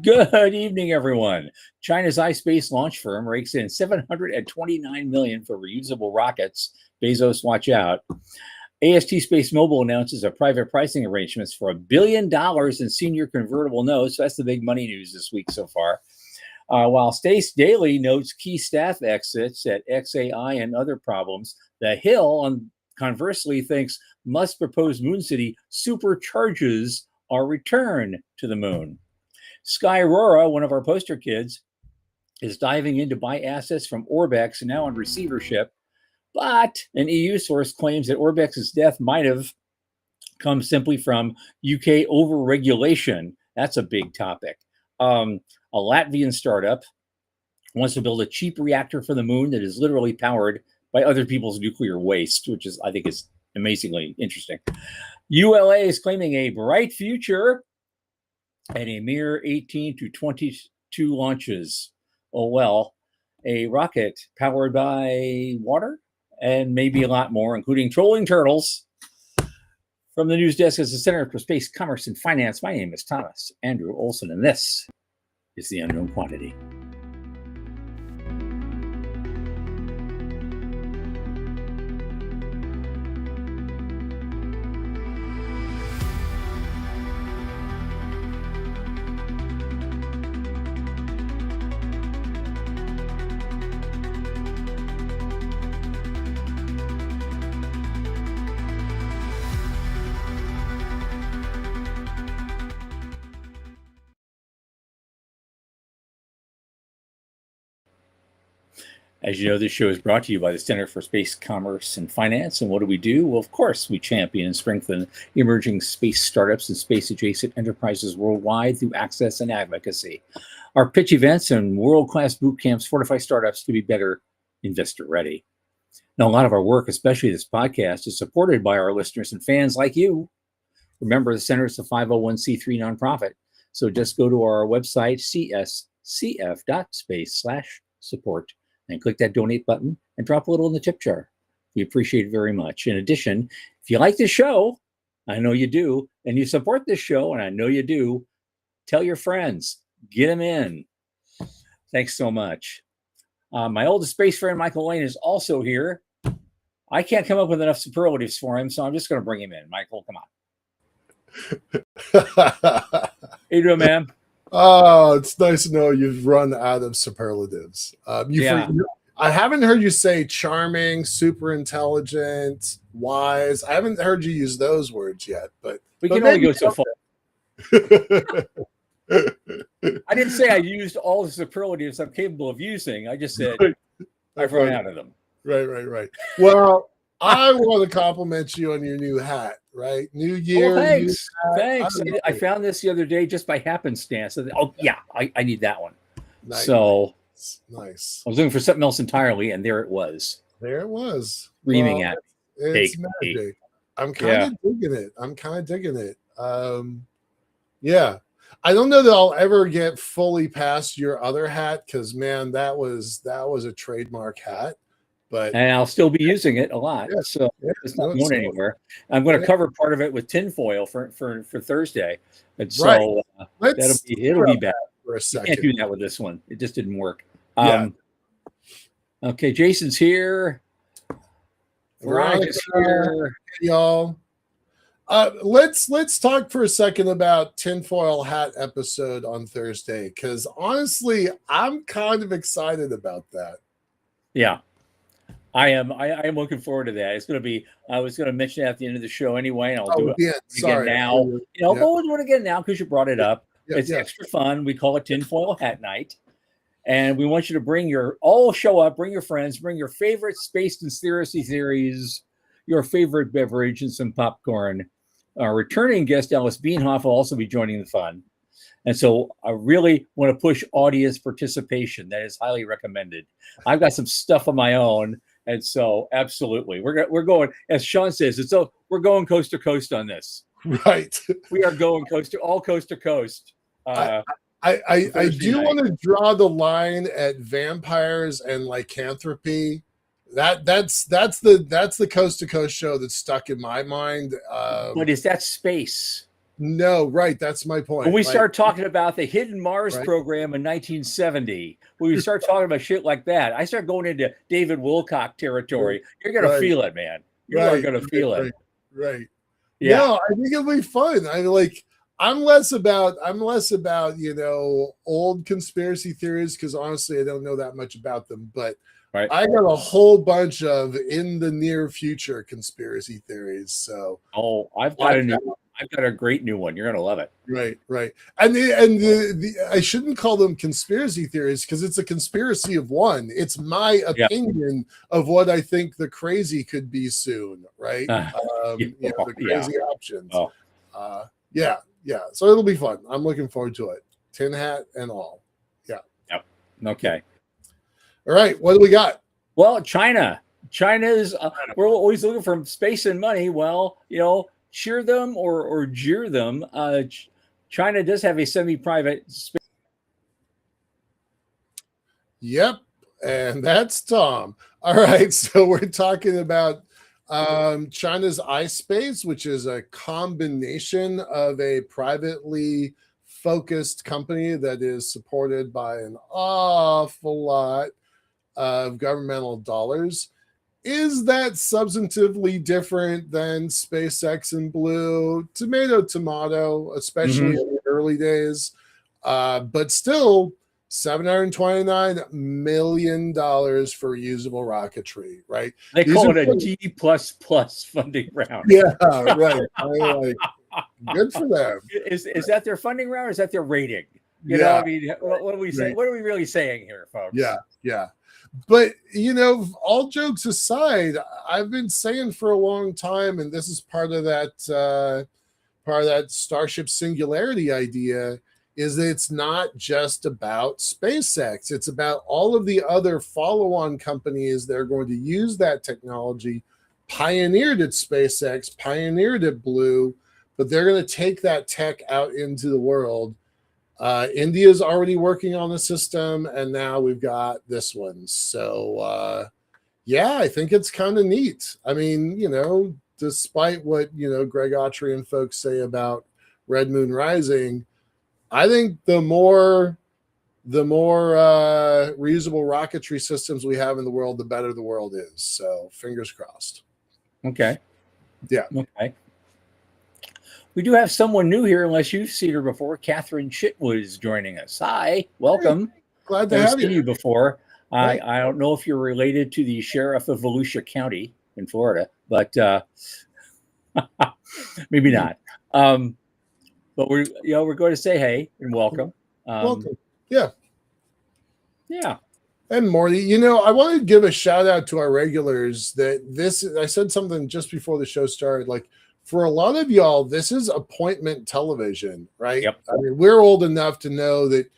Good evening, everyone. China's iSpace launch firm rakes in $729 million for reusable rockets. Bezos, watch out. AST Space Mobile announces a private pricing arrangements for $1 billion in senior convertible notes. That's the big money news this week so far. While Stace Daily notes key staff exits at XAI and other problems, The Hill, conversely, thinks Musk's proposed Moon City supercharges our return to the moon. Sky Aurora, one of our poster kids, is diving in to buy assets from Orbex, now in receivership. But an EU source claims that Orbex's death might have come simply from UK overregulation. That's a big topic. A Latvian startup wants to build a cheap reactor for the moon that is literally powered by other people's nuclear waste, which is, I think, is amazingly interesting. ULA is claiming a bright future and a mere 18 to 22 launches. Oh, well, a rocket powered by water and maybe a lot more, including trolling turtles. From the news desk as the Center for Space, Commerce, and Finance, my name is Thomas Andrew Olson, and this is The Unknown Quantity. As you know, this show is brought to you by the Center for Space, Commerce, and Finance. And what do? Well, of course, we champion and strengthen emerging space startups and space-adjacent enterprises worldwide through access and advocacy. Our pitch events and world-class boot camps fortify startups to be better investor-ready. Now, a lot of our work, especially this podcast, is supported by our listeners and fans like you. Remember, the Center is a 501c3 nonprofit. So just go to our website, cscf.space/support. And click that donate button and drop a little in the tip jar. We appreciate it very much. In addition, if you like this show, I know you do, and you support this show, and I know you do, tell your friends, get them in. Thanks so much. My oldest space friend, Michael Lane, is also here. I can't come up with enough superlatives for him, so I'm just going to bring him in. Michael, come on. How you doing, man? Oh, it's nice to know you've run out of superlatives. I haven't heard you say charming, super intelligent, wise. I haven't heard you use those words yet, but we can only go so far. I didn't say I used all the superlatives I'm capable of using. I just said I've run out of them. Right. Well, I want to compliment you on your new hat, right? New year. Oh, thanks. Thanks. I found this the other day just by happenstance. Oh, yeah, I need that one. Nice. So nice. I was looking for something else entirely, and there it was. Screaming at me. It's magic. I'm kind of digging it. Yeah. I don't know that I'll ever get fully past your other hat because, man, that was a trademark hat. And I'll still be using it a lot, so it's not going anywhere. I'm going to cover part of it with tinfoil for Thursday, and so it'll be bad for a second. You can't do that with this one; it just didn't work. Okay, Jason's here. Veronica's here, y'all. Let's talk for a second about tinfoil hat episode on Thursday because honestly, I'm kind of excited about that. Yeah. I am looking forward to that. It's going to be. I was going to mention it at the end of the show anyway, and I'll do it again now. We'll do it again now because you brought it up. It's extra fun. We call it Tinfoil Hat Night, and we want you to bring your friends, bring your favorite space conspiracy theories, your favorite beverage, and some popcorn. Our returning guest Alice Beanhoff will also be joining the fun, and so I really want to push audience participation. That is highly recommended. I've got some stuff of my own. And so, absolutely, we're going, as Sean says, we're going coast to coast on this. Right, we are going coast to coast. I do want to draw the line at vampires and lycanthropy. That's the coast to coast show that's stuck in my mind. But is that space? No, right. That's my point. When we start talking about the hidden Mars Right. program in 1970, when we start talking about shit like that, I start going into David Wilcock territory. You're going to Right. feel it, man. You are going to feel it. Right. Yeah. No, I think it'll be fun. I'm less about, old conspiracy theories, because honestly, I don't know that much about them, but Right. I got a whole bunch of in the near future conspiracy theories. So, I've got a great new one. You're going to love it. Right. And I shouldn't call them conspiracy theories, because it's a conspiracy of one. It's my opinion of what I think the crazy could be soon. Right. The crazy options. Yeah. So it'll be fun. I'm looking forward to it. Tin hat and all. Yeah. Yep. Okay. All right. What do we got? Well, China's, we're always looking for space and money. Well, cheer them or jeer them. China does have a semi-private space. Yep. And that's Tom. All right. So we're talking about China's iSpace, which is a combination of a privately focused company that is supported by an awful lot of governmental dollars. Is that substantively different than SpaceX and Blue? Tomato, especially in the early days. But still, $729 million for reusable rocketry, right? They call it a D++ funding round. Yeah, right. Good for them. Is that their funding round, or is that their rating? What are we saying? What are we really saying here, folks? Yeah. But, all jokes aside, I've been saying for a long time, and this is part of that Starship Singularity idea, is that it's not just about SpaceX. It's about all of the other follow-on companies that are going to use that technology, pioneered at SpaceX, pioneered at Blue, but they're going to take that tech out into the world. India's already working on the system, and now we've got this one. So, I think it's kind of neat. I mean, despite what, Greg Autry and folks say about Red Moon Rising, I think the more reusable rocketry systems we have in the world, the better the world is. So fingers crossed. Okay. Yeah. Okay. We do have someone new here, unless you've seen her before. Catherine Chitwood is joining us. Hi, welcome. Hey, glad to have seen you before. Right. I don't know if you're related to the sheriff of Volusia County in Florida, but maybe not. But we're going to say hey and welcome. Welcome. Yeah. Yeah. And Morty, I want to give a shout out to our regulars I said something just before the show started. Like, for a lot of y'all, this is appointment television, right? Yep. I mean, we're old enough to know that,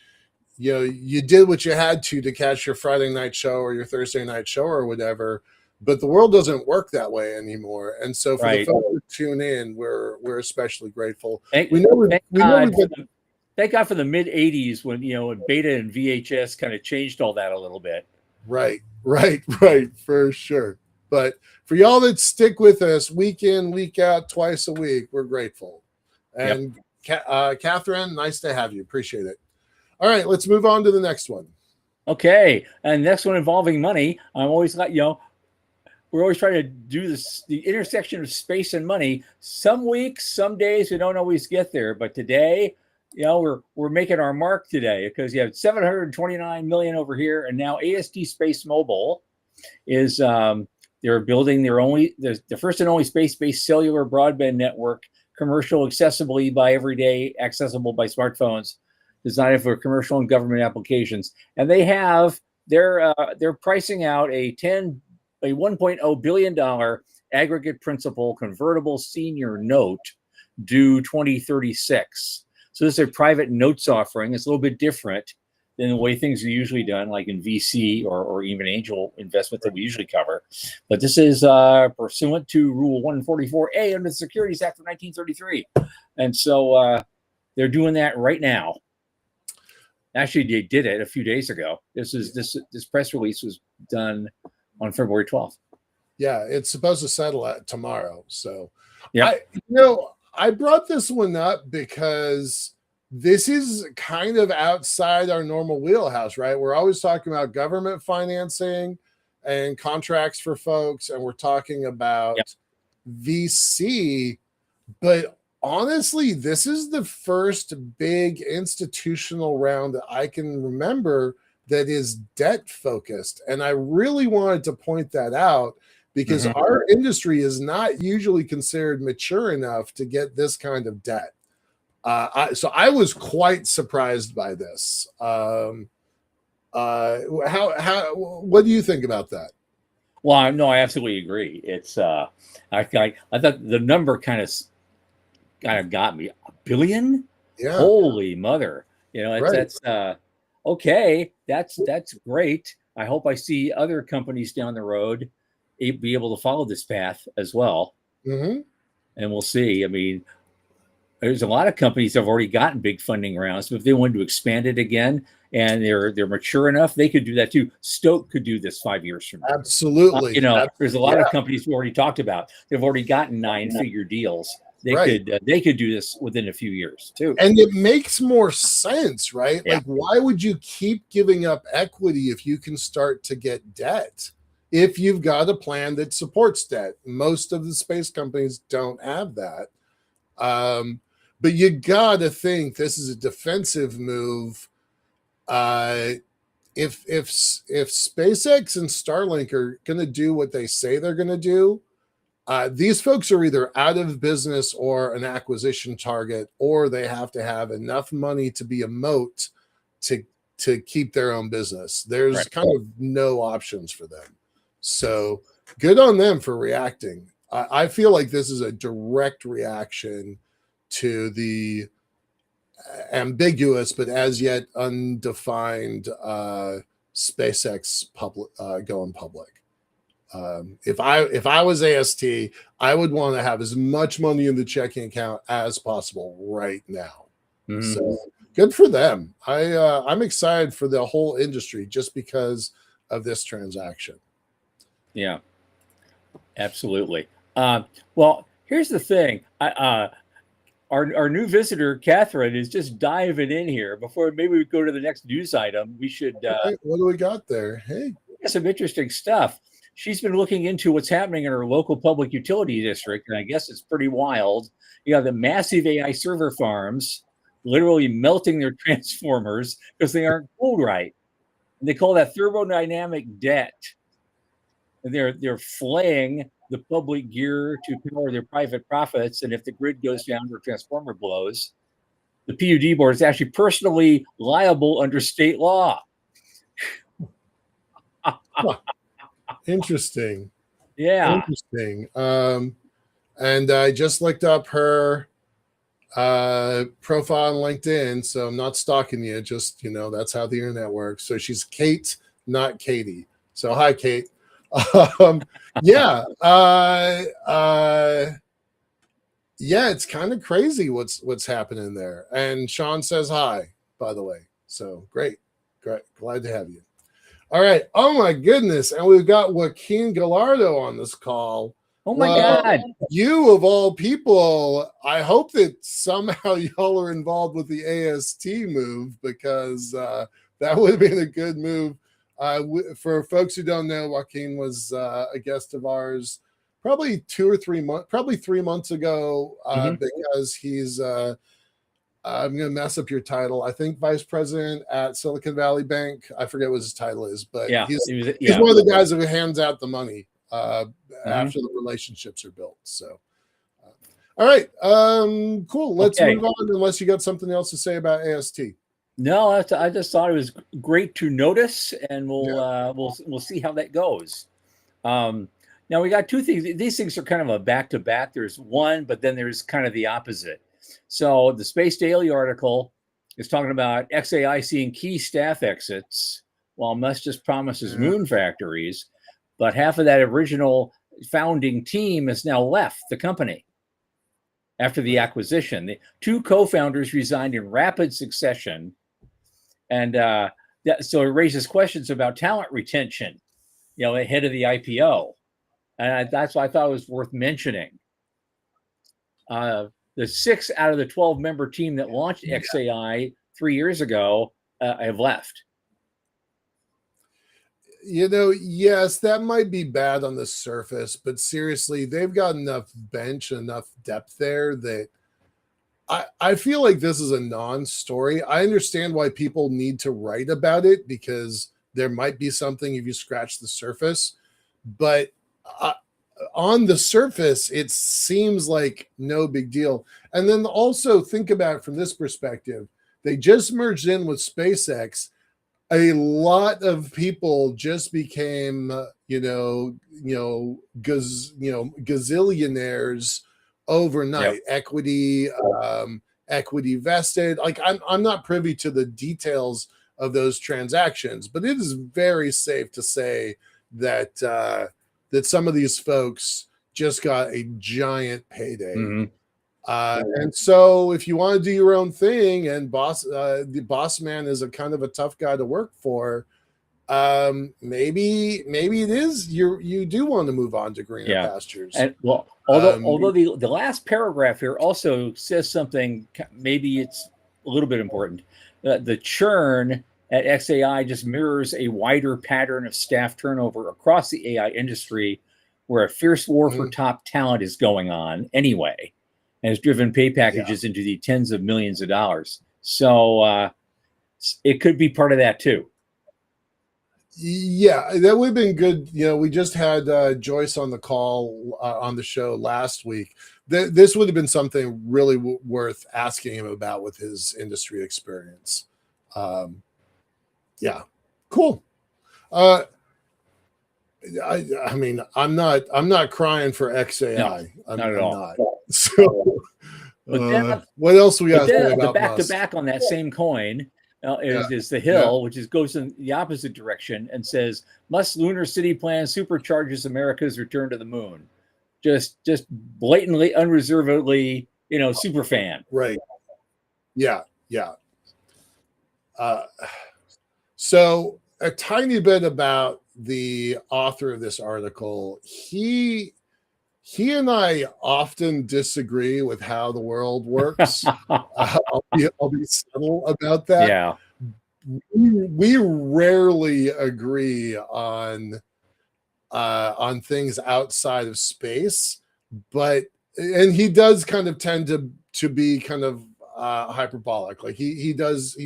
you did what you had to catch your Friday night show or your Thursday night show or whatever. But the world doesn't work that way anymore. And so for the folks who tune in, we're especially grateful. Thank God for the mid 80s when, Beta and VHS kind of changed all that a little bit. Right. For sure. But for y'all that stick with us week in, week out, twice a week, we're grateful. And Catherine, nice to have you. Appreciate it. All right, let's move on to the next one. Okay. And next one involving money. I'm always like, we're always trying to do this, the intersection of space and money. Some weeks, some days, we don't always get there. But today, we're making our mark today, because you have 729 million over here. And now AST Space Mobile is they're building the first and only space-based cellular broadband network, commercial, accessible by everyday, accessible by smartphones, designed for commercial and government applications. And they're pricing out a $1.0 billion aggregate principal convertible senior note due 2036. So this is a private notes offering. It's a little bit different than the way things are usually done, like in VC or even angel investment that we usually cover. But this is pursuant to Rule 144A under the Securities Act of 1933. And so they're doing that right now. Actually, they did it a few days ago. This press release was done on February 12th. Yeah, it's supposed to settle tomorrow. So, yeah, I brought this one up because this is kind of outside our normal wheelhouse, right? We're always talking about government financing and contracts for folks, and we're talking about VC, but honestly, this is the first big institutional round that I can remember that is debt focused. And I really wanted to point that out because our industry is not usually considered mature enough to get this kind of debt. So I was quite surprised by this. What do you think about that? Well, no, I absolutely agree. It's I thought the number kind of got me. $1 billion? Yeah. Holy mother! You know, Right. that's okay. That's great. I hope I see other companies down the road be able to follow this path as well. And we'll see. I mean, there's a lot of companies that have already gotten big funding rounds, but if they wanted to expand it again and they're mature enough, they could do that too. Stoke could do this 5 years from now. Absolutely. There's a lot of companies we already talked about. They've already gotten 9-figure deals. They could do this within a few years too. And it makes more sense, right? Yeah. Like, why would you keep giving up equity if you can start to get debt? If you've got a plan that supports debt, most of the space companies don't have that. But you gotta think this is a defensive move. If SpaceX and Starlink are gonna do what they say they're gonna do, these folks are either out of business or an acquisition target, or they have to have enough money to be a moat to keep their own business. There's kind of no options for them. So good on them for reacting. I feel like this is a direct reaction to the ambiguous but as yet undefined SpaceX going public. If I was AST, I would want to have as much money in the checking account as possible right now. So good for them. I'm excited for the whole industry just because of this transaction. Yeah, absolutely. Well, here's the thing. Our new visitor, Catherine, is just diving in here. Before maybe we go to the next news item, we should. What do we got there? Hey, some interesting stuff. She's been looking into what's happening in her local public utility district, and I guess it's pretty wild. You have the massive AI server farms literally melting their transformers because they aren't cooled right. And they call that thermodynamic debt. And they're flaying the public gear to power their private profits. And if the grid goes down or transformer blows, the PUD board is actually personally liable under state law. Interesting. Yeah. Interesting. And I just looked up her profile on LinkedIn, so I'm not stalking you. Just, that's how the internet works. So she's Kate, not Katie. So hi, Kate. Yeah, it's kind of crazy what's happening there. And Sean says hi, by the way. So great, glad to have you. All right. Oh my goodness, and we've got Joaquin Gallardo on this call. Oh my God! You of all people, I hope that somehow y'all are involved with the AST move because that would have been a good move. For folks who don't know, Joaquin was a guest of ours probably 3 months ago because he's I'm going to mess up your title. I think vice president at Silicon Valley Bank. I forget what his title is, but he's one of the guys who hands out the money after the relationships are built. So, all right, cool. Let's move on unless you got something else to say about AST. No, I just thought it was great to notice, and we'll see how that goes. Now we got two things. These things are kind of a back-to-back. There's one, but then there's kind of the opposite. So the Space Daily article is talking about XAI seeing key staff exits, while Musk just promises moon factories. But half of that original founding team has now left the company after the acquisition. The two co-founders resigned in rapid succession. And so it raises questions about talent retention, ahead of the IPO. And that's why I thought it was worth mentioning. the 6 out of the 12 member team that launched XAI 3 years ago have left. Yes, that might be bad on the surface, but seriously, they've got enough bench, enough depth there that I feel like this is a non-story. I understand why people need to write about it, because there might be something if you scratch the surface, but on the surface, it seems like no big deal. And then also think about it from this perspective. They just merged in with SpaceX. A lot of people just became, gazillionaires overnight. Yep. Equity vested. Like I'm not privy to the details of those transactions, but it is very safe to say that that some of these folks just got a giant payday. Mm-hmm. And so if you want to do your own thing, and the boss man is a kind of a tough guy to work for, maybe it is you do want to move on to greener pastures. And well, although the last paragraph here also says something, maybe it's a little bit important. The churn at XAI just mirrors a wider pattern of staff turnover across the AI industry, where a fierce war for top talent is going on anyway, and has driven pay packages into the tens of millions of dollars. So it could be part of that too. Yeah, that would have been good. We just had Joyce on the call on the show last week. This would have been something really worth asking him about with his industry experience. Yeah, cool. I mean, I'm not crying for XAI. No, not at all. Not. So, what else we got? The back to back on that same coin is the Hill, which goes in the opposite direction and says Musk's lunar city plan supercharges America's return to the moon. Just blatantly, unreservedly, super fan. Right. Yeah. So a tiny bit about the author of this article. He and I often disagree with how the world works. I'll be subtle about that. Yeah. We rarely agree on things outside of space, and he does kind of tend to be kind of hyperbolic. Like he does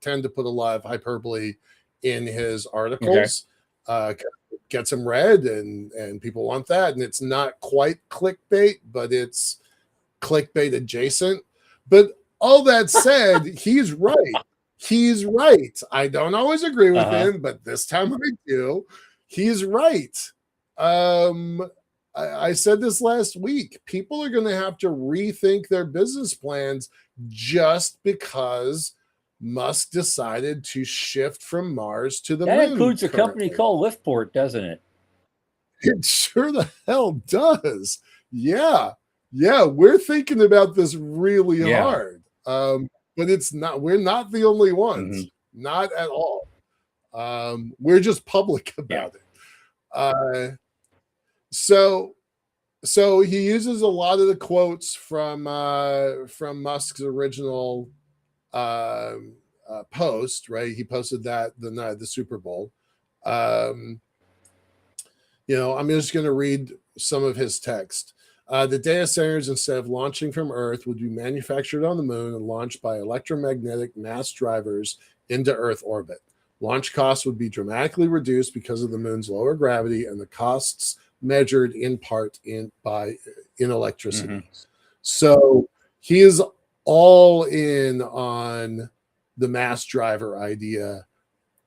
tend to put a lot of hyperbole in his articles. Gets them read, and people want that, and it's not quite clickbait, but it's clickbait adjacent. But all that said, he's right. I don't always agree with him, but this time I do. He's right. I said this last week. People are going to have to rethink their business plans just because Musk decided to shift from Mars to the moon. That includes a company called Liftport, doesn't it? It sure the hell does. Yeah. We're thinking about this really hard. But we're not the only ones. Not at all. We're just public about it. So he uses a lot of the quotes from Musk's original post, right? He posted that the night of the Super Bowl. I'm just going to read some of his text. The data centers, instead of launching from Earth, would be manufactured on the moon and launched by electromagnetic mass drivers into Earth orbit. Launch costs would be dramatically reduced because of the moon's lower gravity and the costs measured in part in electricity. So he is all in on the mass driver idea.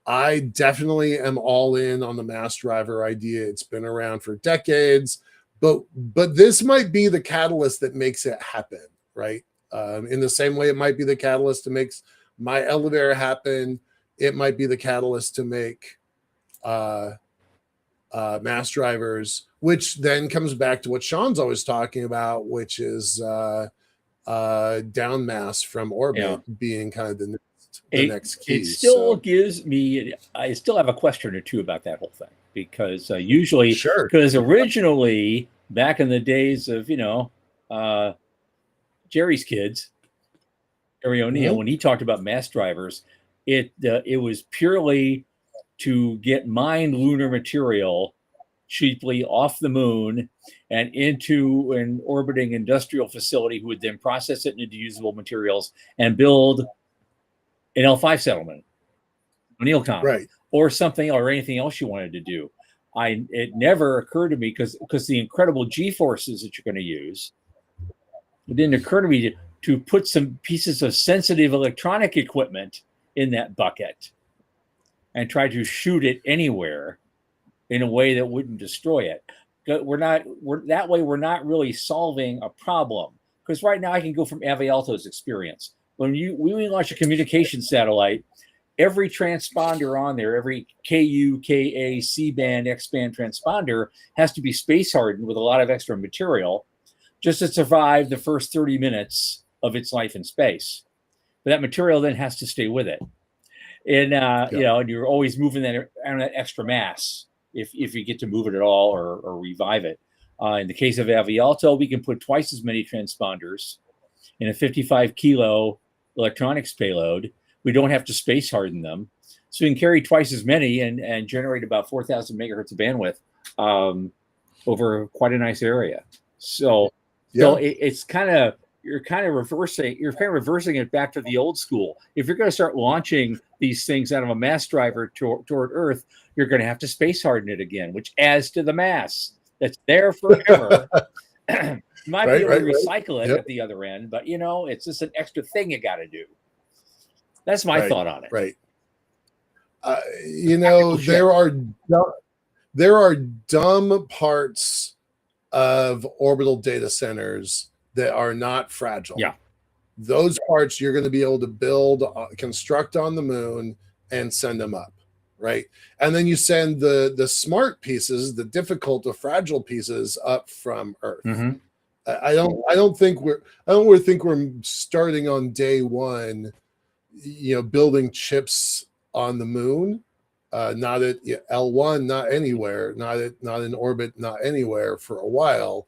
I definitely am all in on the mass driver idea. It's been around for decades, but this might be the catalyst that makes it happen, right? In the same way it might be the catalyst that makes my elevator happen. It might be the catalyst to make mass drivers, which then comes back to what Sean's always talking about, which is down mass from orbit being kind of the next key. It still gives me, I still have a question or two about that whole thing, because because originally back in the days of Jerry's kids, Jerry O'Neill, when he talked about mass drivers, it was purely to get mined lunar material cheaply off the moon and into an orbiting industrial facility who would then process it into usable materials and build an L5 settlement, O'Neill comet, right, or something, or anything else you wanted to do. It never occurred to me because the incredible G forces that you're going to use, it didn't occur to me to put some pieces of sensitive electronic equipment in that bucket and try to shoot it anywhere in a way that wouldn't destroy it. We're not really solving a problem, because right now I can go from Avialto's experience. When we launch a communication satellite, every transponder on there, every KU, KA, C-band, X-band transponder has to be space hardened with a lot of extra material just to survive the first 30 minutes of its life in space. But that material then has to stay with it. And, and you're always moving that extra mass if you get to move it at all or revive it. In the case of Avialto, we can put twice as many transponders in a 55 kilo electronics payload. We don't have to space harden them. So we can carry twice as many and generate about 4,000 megahertz of bandwidth over quite a nice area. So it's kind of, you're kind of reversing it back to the old school. If you're going to start launching these things out of a mass driver toward Earth, you're going to have to space harden it again, which adds to the mass that's there forever. You might be able to recycle it at the other end, but it's just an extra thing you got to do. That's my thought on it. Right. There are dumb parts of orbital data centers that are not fragile. Yeah. Those parts you're going to be able to construct on the moon and send them up, right? And then you send the smart pieces, the difficult or fragile pieces up from Earth. Mm-hmm. I don't think we're starting on day one, building chips on the moon. Not at L1, not anywhere, not in orbit, not anywhere for a while.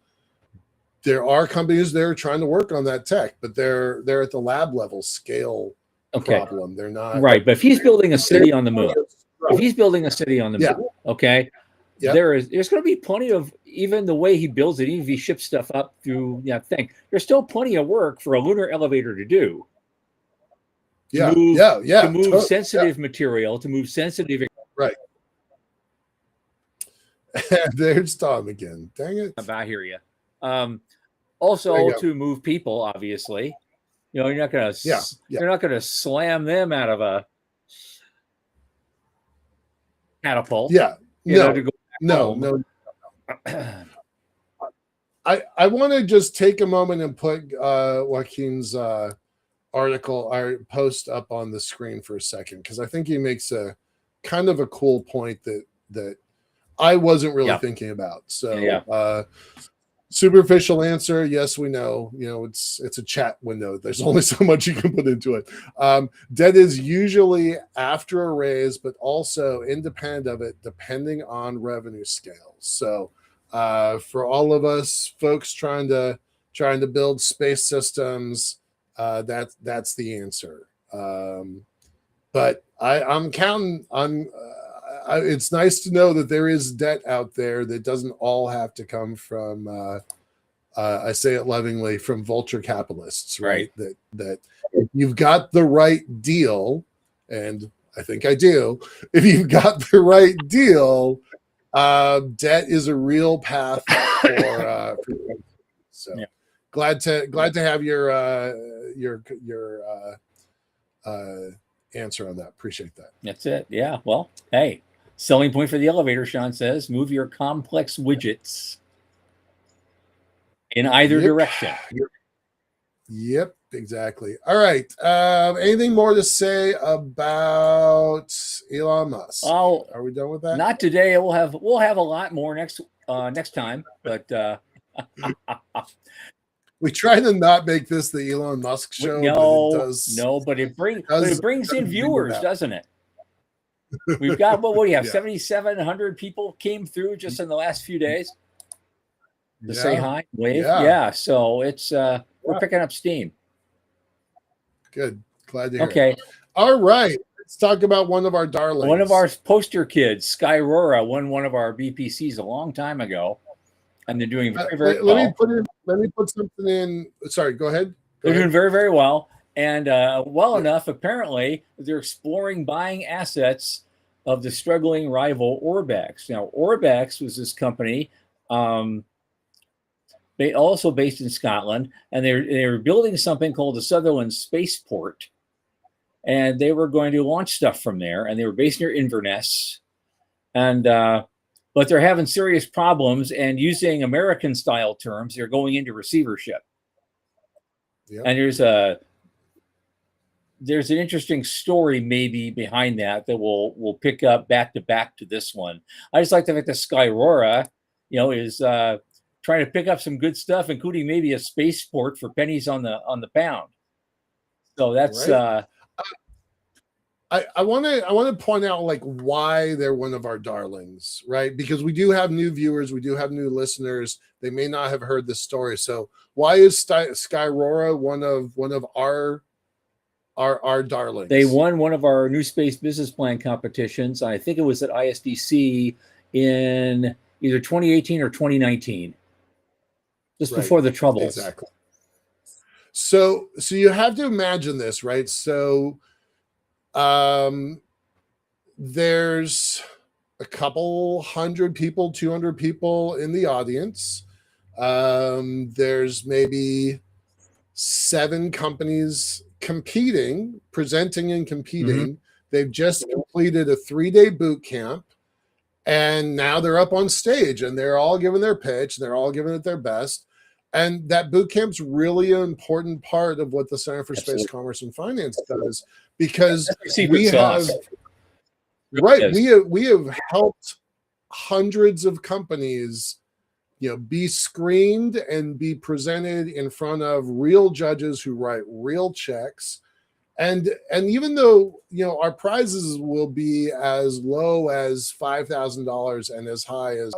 There are companies that are trying to work on that tech, but they're at the lab level scale problem. They're not right. But if he's building a city on the moon, okay, there's going to be plenty of, even the way he builds it, even if he ships stuff up through thing, there's still plenty of work for a lunar elevator to do. To move sensitive material, to move sensitive. Right. There's Tom again. Dang it. I hear you. Also to move people, obviously, you're not going to, you're not going to slam them out of a catapult. Yeah. To No. I want to just take a moment and put Joaquin's article or post up on the screen for a second, because I think he makes a kind of a cool point that I wasn't really thinking about. So superficial answer, yes, we know. It's a chat window. There's only so much you can put into it. Debt is usually after a raise, but also independent of it, depending on revenue scales. So for all of us folks trying to build space systems, that's the answer. But I'm counting on. It's nice to know that there is debt out there that doesn't all have to come from. I say it lovingly, from vulture capitalists, right? That if you've got the right deal, and I think I do. If you've got the right deal, debt is a real path for. So glad to have your answer on that. Appreciate that. That's it. Yeah. Well, hey, selling point for the elevator, Sean says, move your complex widgets in either direction. Yep, exactly. All right. Anything more to say about Elon Musk? Oh, are we done with that? Not today. We'll have a lot more next time, but we try to not make this the Elon Musk show. But it brings in viewers, doesn't it? We've got what do you have? 7,700 people came through just in the last few days to say hi, wave. Yeah. So it's we're picking up steam. Good. Glad to hear Okay. it. All right. Let's talk about one of our darlings. One of our poster kids, Skyrora, won one of our BPCs a long time ago, and they're doing very, very well. Let me put something in. Sorry, go ahead. They're doing very, very well, and enough. Apparently, they're exploring buying assets of the struggling rival Orbex. Now, Orbex was this company, they also based in Scotland, and they were building something called the Sutherland Spaceport, and they were going to launch stuff from there, and they were based near Inverness, and but they're having serious problems, and using American style terms, they're going into receivership. Yep. And there's an interesting story maybe behind that we'll pick up back to this one. I just like the fact that Skyrora, is trying to pick up some good stuff, including maybe a spaceport for pennies on the pound. So that's right. I want to point out like why they're one of our darlings, right? Because we do have new viewers, we do have new listeners. They may not have heard this story. So why is Skyrora one of our darlings? They won one of our new space business plan competitions. I think it was at ISDC in either 2018 or 2019, just before the Troubles. Exactly. So you have to imagine this, right? So there's a couple hundred people, 200 people in the audience. There's maybe 7 companies presenting and competing. Mm-hmm. They've just completed a 3-day boot camp, and now they're up on stage and they're all giving their pitch. They're all giving it their best. And that boot camp's really an important part of what the Center for Space Commerce and Finance does, because we have helped hundreds of companies, be screened and be presented in front of real judges who write real checks. And even though, our prizes will be as low as $5,000 and as high as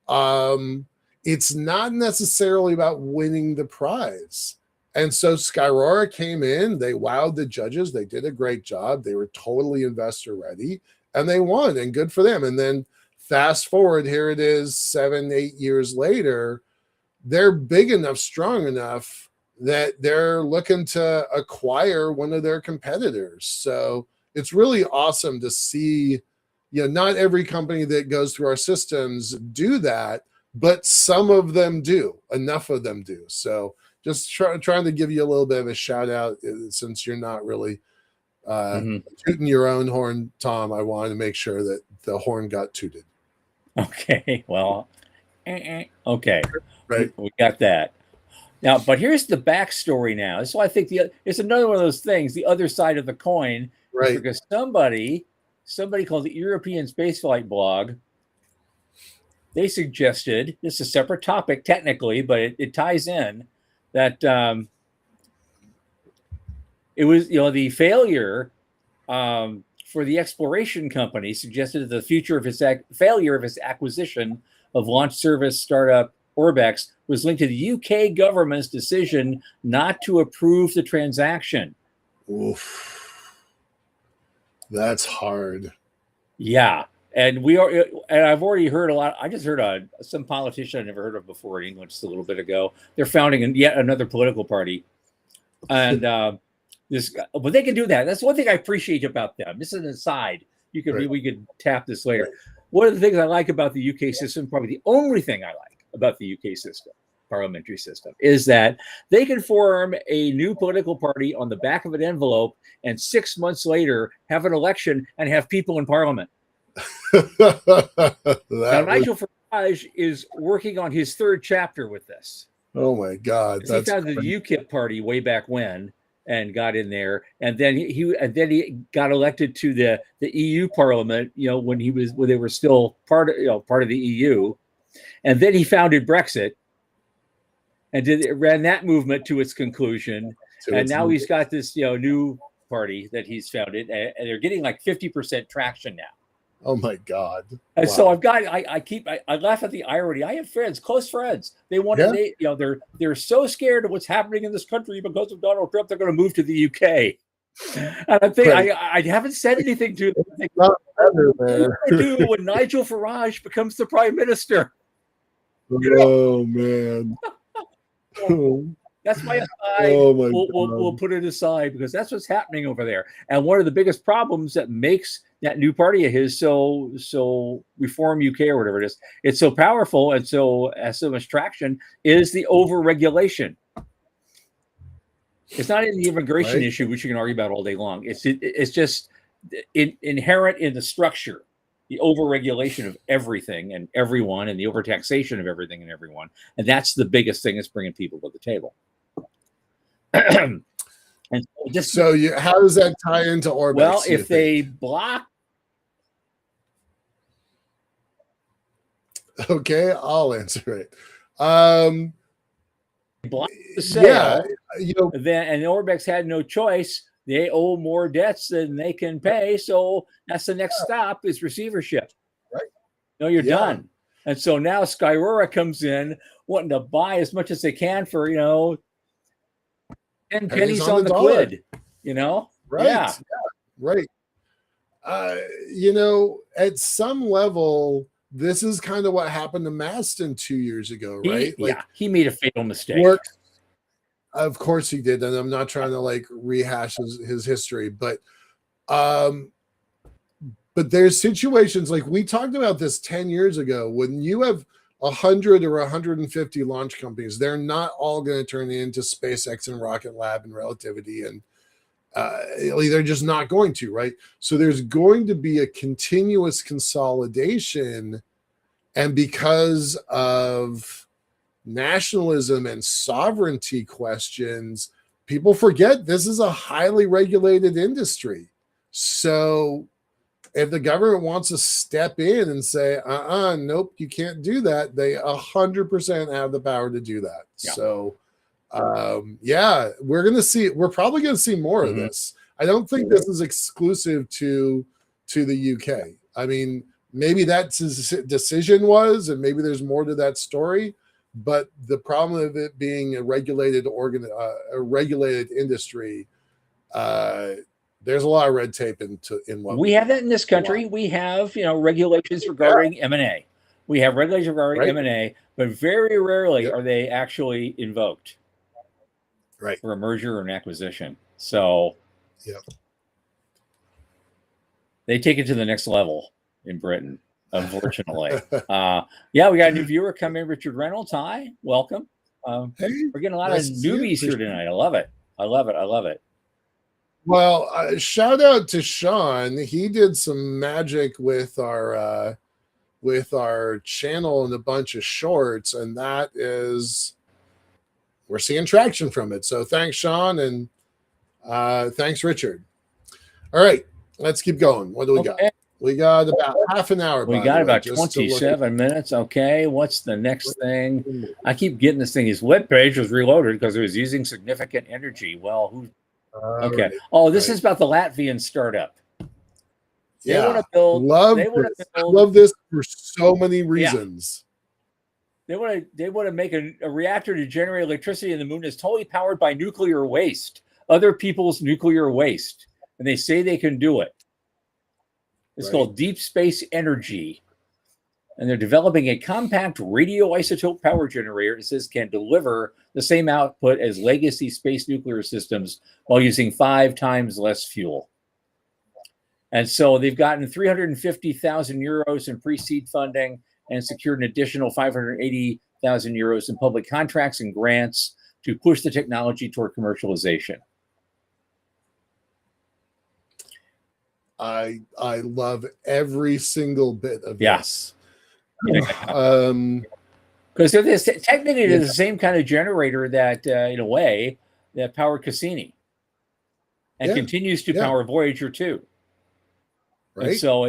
$1,000, it's not necessarily about winning the prize. And so Skyrora came in, they wowed the judges, they did a great job, they were totally investor ready, and they won, and good for them. And then fast forward, here it is 7-8 years later, they're big enough, strong enough that they're looking to acquire one of their competitors. So it's really awesome to see, not every company that goes through our systems do that, but some of them do, enough of them do. So just trying to give you a little bit of a shout out, since you're not really tooting your own horn, Tom. I wanted to make sure that the horn got tooted. Okay, well, okay, right. We got that. Now, but here's the backstory now. So I think it's another one of those things, the other side of the coin, right? Because somebody called the European Spaceflight Blog, they suggested, this is a separate topic technically, but it ties in, that it was, the failure for the exploration company suggested that the future of his failure of his acquisition of launch service startup Orbex was linked to the UK government's decision not to approve the transaction. Oof. That's hard. Yeah. And I've already heard a lot. I just heard some politician I never heard of before in England just a little bit ago. They're founding yet another political party, and but they can do that. That's one thing I appreciate about them. This is an aside. We could tap this later. Right. One of the things I like about the UK system, probably the only thing I like about the UK system, parliamentary system, is that they can form a new political party on the back of an envelope, and 6 months later have an election and have people in parliament. Now, Nigel Farage is working on his 3rd chapter with this. Oh my God! He founded the UKIP party way back when and got in there, and then he got elected to the EU Parliament. When they were still part of the EU, and then he founded Brexit and ran that movement to its conclusion. And now he's got this new party that he's founded, and they're getting like 50% traction now. Oh my God. And Wow. so I laugh at the irony. I have friends, close friends. They want Yeah. to, they're so scared of what's happening in this country because of Donald Trump, they're going to move to the UK. And I think Right. I haven't said anything to them. I think, Not better what are there. you gonna do when Nigel Farage becomes the prime minister? Oh man. That's my aside. Oh my We'll put it aside because that's what's happening over there. And one of the biggest problems that makes that new party of his so Reform UK or whatever it is, it's so powerful and so has so much traction is the overregulation. It's not in the immigration issue, which you can argue about all day long. It's just inherent in the structure, the overregulation of everything and everyone, and the overtaxation of everything and everyone, and that's the biggest thing that's bringing people to the table. And so how does that tie into Orbex? Well, if they block, okay, I'll answer it. Block the sale, yeah, then and Orbex had no choice. They owe more debts than they can pay, so that's the next stop is receivership. Right? No, you're done. And so now Skyrora comes in wanting to buy as much as they can for 10 pennies on the quid. Right? Yeah. Right. At some level, this is kind of what happened to Maston 2 years ago, right? He made a fatal mistake. Of course he did, and I'm not trying to rehash his history, but there's situations like we talked about this 10 years ago when you have 100 or 150 launch companies. They're not all going to turn into SpaceX and Rocket Lab and Relativity, and they're just not going to, right? So there's going to be a continuous consolidation, and because of nationalism and sovereignty questions, people forget this is a highly regulated industry. So if the government wants to step in and say, nope, you can't do that, they 100% have the power to do that. Yeah. So we're probably going to see more of this. I don't think this is exclusive to the UK. I mean, maybe that's his decision was, and maybe there's more to that story. But the problem of it being a regulated industry, there's a lot of red tape in what we have that in this country. We have regulations regarding M&A. We have regulations regarding M&A, but very rarely are they actually invoked, for a merger or an acquisition. So, they take it to the next level in Britain. Unfortunately. We got a new viewer come in, Richard Reynolds. Hi, welcome. Hey, we're getting a lot of newbies here tonight. I love it. Well, shout out to Sean. He did some magic with our channel and a bunch of shorts, and we're seeing traction from it. So thanks, Sean, and thanks, Richard. All right, let's keep going. What do we got? We got about half an hour. We got about 27 minutes. Okay, what's the next thing? I keep getting this thing. His webpage was reloaded because it was using significant energy. Well, who? Okay. Right. Oh, this is about the Latvian startup. They want to build. I love this for so many reasons. They want to make a reactor to generate electricity in the moon that's totally powered by nuclear waste, other people's nuclear waste, and they say they can do it. It's called Deep Space Energy, and they're developing a compact radioisotope power generator that says can deliver the same output as legacy space nuclear systems while using 5 times less fuel. And so they've gotten 350,000 euros in pre-seed funding and secured an additional 580,000 euros in public contracts and grants to push the technology toward commercialization. I love every single bit of this. Because technically it is the same kind of generator that, in a way, that powered Cassini and continues to power Voyager 2. Right. And so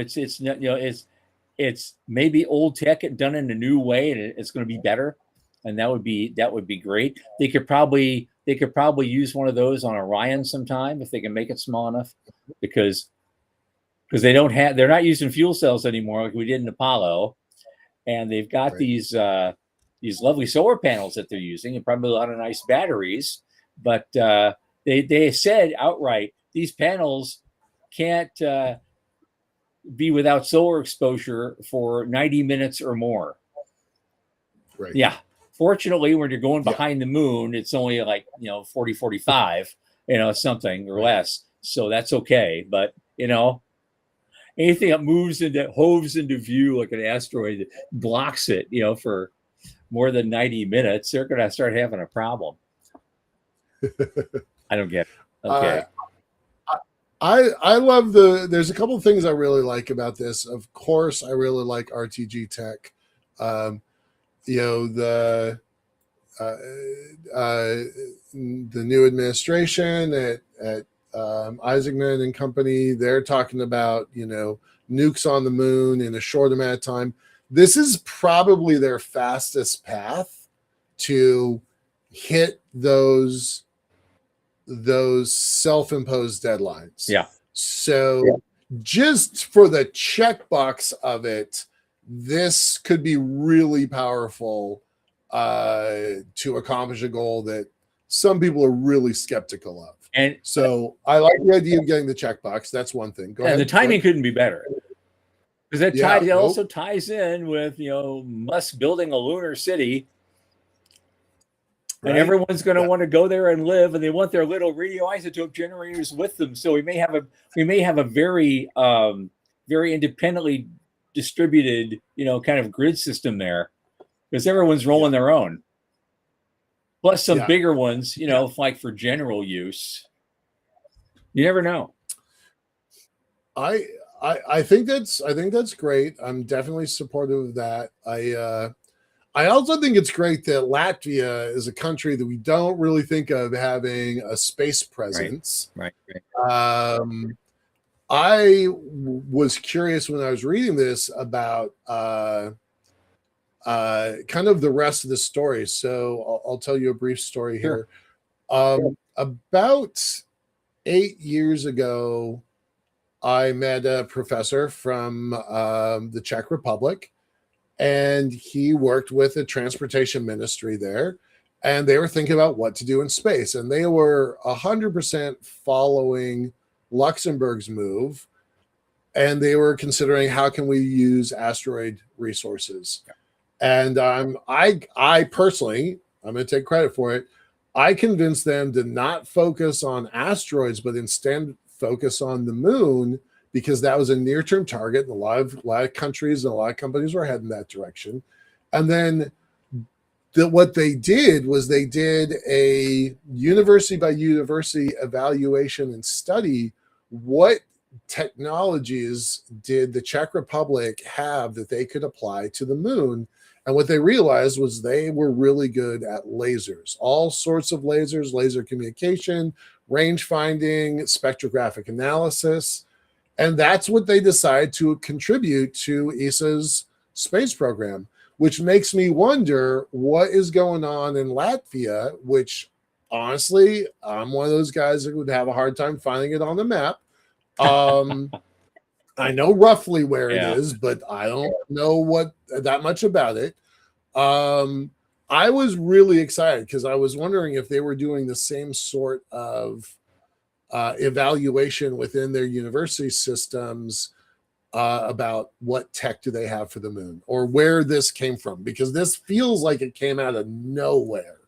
it's maybe old tech done in a new way, and it's going to be better, and that would be great. They could probably use one of those on Orion sometime if they can make it small enough, because because they're not using fuel cells anymore like we did in Apollo, and they've got these lovely solar panels that they're using, and probably a lot of nice batteries. But they said outright these panels can't be without solar exposure for 90 minutes or more. Right. Yeah. Fortunately, when you're going behind the moon, it's only like 40, 45, something or less. So that's okay. But anything that hoves into view like an asteroid that blocks it, for more than 90 minutes, they're going to start having a problem. I don't get it. Okay. I love there's a couple of things I really like about this. Of course, I really like RTG tech. The new administration at Isaacman and company, they're talking about, nukes on the moon in a short amount of time. This is probably their fastest path to hit those self-imposed deadlines. Yeah. So just for the checkbox of it, this could be really powerful to accomplish a goal that some people are really skeptical of. And so I like the idea of getting the checkbox. That's one thing. Go ahead. The timing couldn't be better, because that also ties in with Musk building a lunar city. Right. And everyone's going to want to go there and live, and they want their little radioisotope generators with them. So we may have a very very independently distributed kind of grid system there, because everyone's rolling their own. Plus some bigger ones, like for general use. You never know. I think that's great. I'm definitely supportive of that. I also think it's great that Latvia is a country that we don't really think of having a space presence. Right. I was curious when I was reading this about kind of the rest of the story. So I'll tell you a brief story here. About 8 years ago, I met a professor from the Czech Republic, and he worked with the transportation ministry there, and they were thinking about what to do in space, and they were 100% following Luxembourg's move, and they were considering how can we use asteroid resources. And I personally, I'm going to take credit for it, I convinced them to not focus on asteroids, but instead focus on the moon, because that was a near-term target, and a lot of countries and a lot of companies were heading that direction. And then what they did was they did a university by university evaluation and study. What technologies did the Czech Republic have that they could apply to the moon? And what they realized was they were really good at lasers, all sorts of lasers, laser communication, range finding, spectrographic analysis. And that's what they decided to contribute to ESA's space program, which makes me wonder what is going on in Latvia, which honestly, I'm one of those guys that would have a hard time finding it on the map. I know roughly where it is, but I don't know that much about it. I was really excited because I was wondering if they were doing the same sort of evaluation within their university systems about what tech do they have for the moon, or where this came from, because this feels like it came out of nowhere.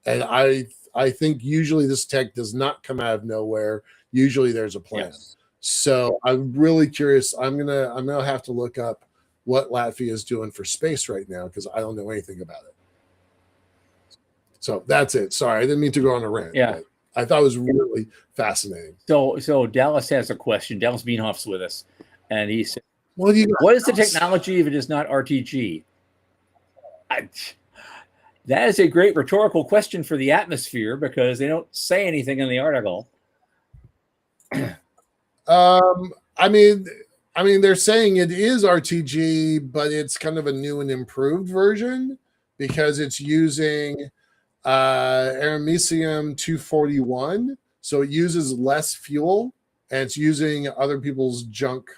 And I think usually this tech does not come out of nowhere. Usually there's a plan. So I'm really curious. I'm gonna have to look up what Latvia is doing for space right now, because I don't know anything about it. So that's it. Sorry, I didn't mean to go on a rant. Yeah, I thought it was really fascinating. So Dallas has a question. Dallas Beanhoff's with us, and he said, "What is the technology if it is not RTG?" That is a great rhetorical question for the atmosphere, because they don't say anything in the article. I mean, they're saying it is RTG, but it's kind of a new and improved version, because it's using Aramecium 241, so it uses less fuel, and it's using other people's junk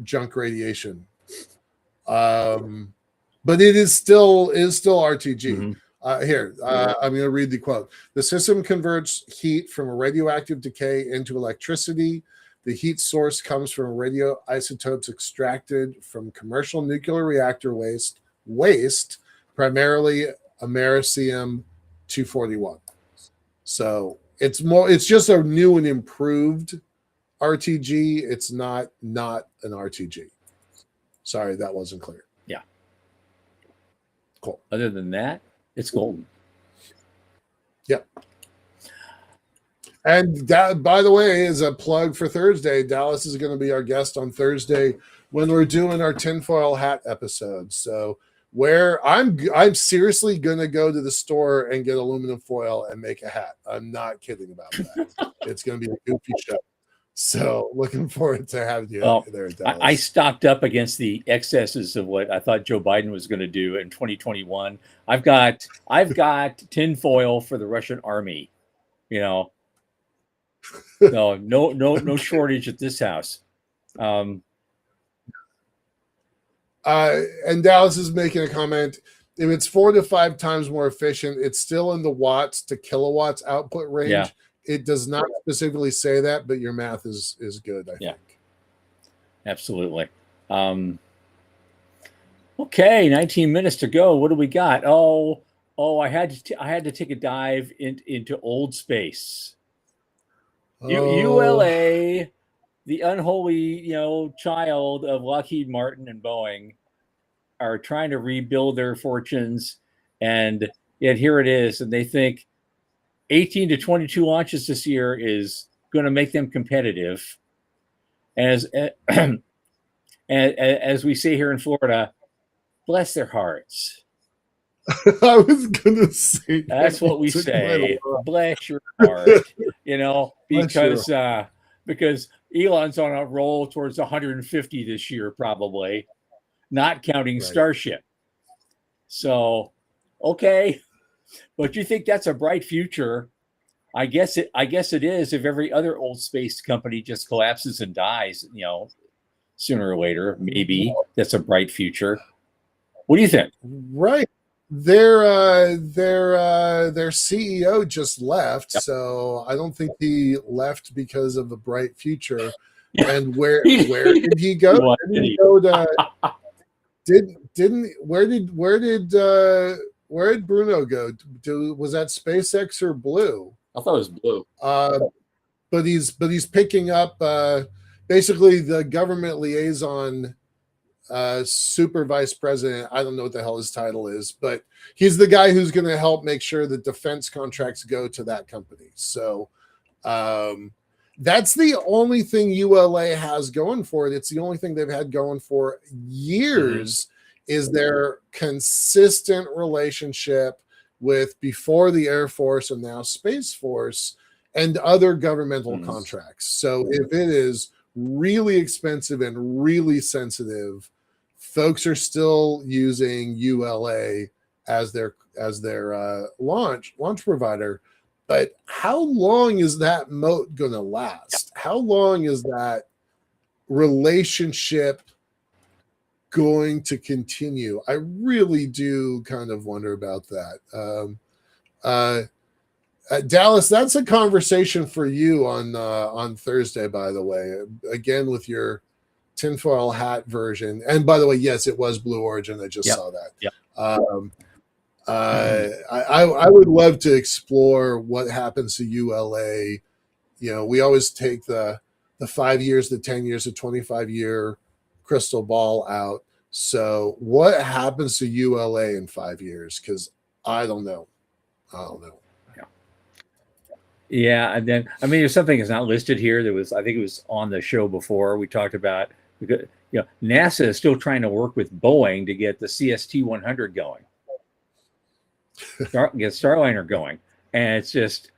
junk radiation. But it is still RTG. Here, I'm going to read the quote. The system converts heat from radioactive decay into electricity. The heat source comes from radioisotopes extracted from commercial nuclear reactor waste, primarily americium-241. So it's just a new and improved RTG. It's not an RTG. Sorry, that wasn't clear. Yeah. Cool. Other than that, it's golden. Yep. And that, by the way, is a plug for Thursday. Dallas is going to be our guest on Thursday when we're doing our tinfoil hat episode. So where I'm seriously going to go to the store and get aluminum foil and make a hat. I'm not kidding about that. It's going to be a goofy show. So looking forward to having you there, Dallas. I stocked up against the excesses of what I thought Joe Biden was going to do in 2021. I've got tinfoil for the Russian army. No shortage at this house. And Dallas is making a comment. If it's 4 to 5 times more efficient, it's still in the watts to kilowatts output range. Yeah. It does not specifically say that, but your math is good, I think. Absolutely. Okay, 19 minutes to go. What do we got? I had to take a dive into old space. ULA, the unholy child of Lockheed Martin and Boeing, are trying to rebuild their fortunes, and yet here it is, and they think 18 to 22 launches this year is going to make them competitive. As we say here in Florida, bless their hearts. I was going to say that's what we say. Bless your heart. Because Elon's on a roll towards 150 this year, probably, not counting Starship. So, okay. But you think that's a bright future? I guess it is. If every other old space company just collapses and dies, sooner or later, maybe that's a bright future. What do you think? Right. Their CEO just left, so I don't think he left because of a bright future. And where did he go? Where did Bruno go? Was that SpaceX or Blue? I thought it was Blue. But he's picking up basically the government liaison super vice president. I don't know what the hell his title is, but he's the guy who's going to help make sure that defense contracts go to that company. So that's the only thing ULA has going for it. It's the only thing they've had going for years. Is their consistent relationship with before the Air Force and now Space Force and other governmental contracts. So if it is really expensive and really sensitive, folks are still using ULA as their launch provider. But how long is that moat going to last? How long is that relationship going to continue? I really do kind of wonder about that. Dallas, that's a conversation for you on Thursday, by the way, again with your tinfoil hat version. And by the way, yes, it was Blue Origin. I just saw that. I would love to explore what happens to ULA. We always take the 5 years, the 10 years, the 25-year crystal ball out. So what happens to ULA in 5 years? Because I don't know. Yeah, and then there's something that's not listed here. I think it was on the show before. We talked about because NASA is still trying to work with Boeing to get the CST-100 going, get Starliner going, and it's just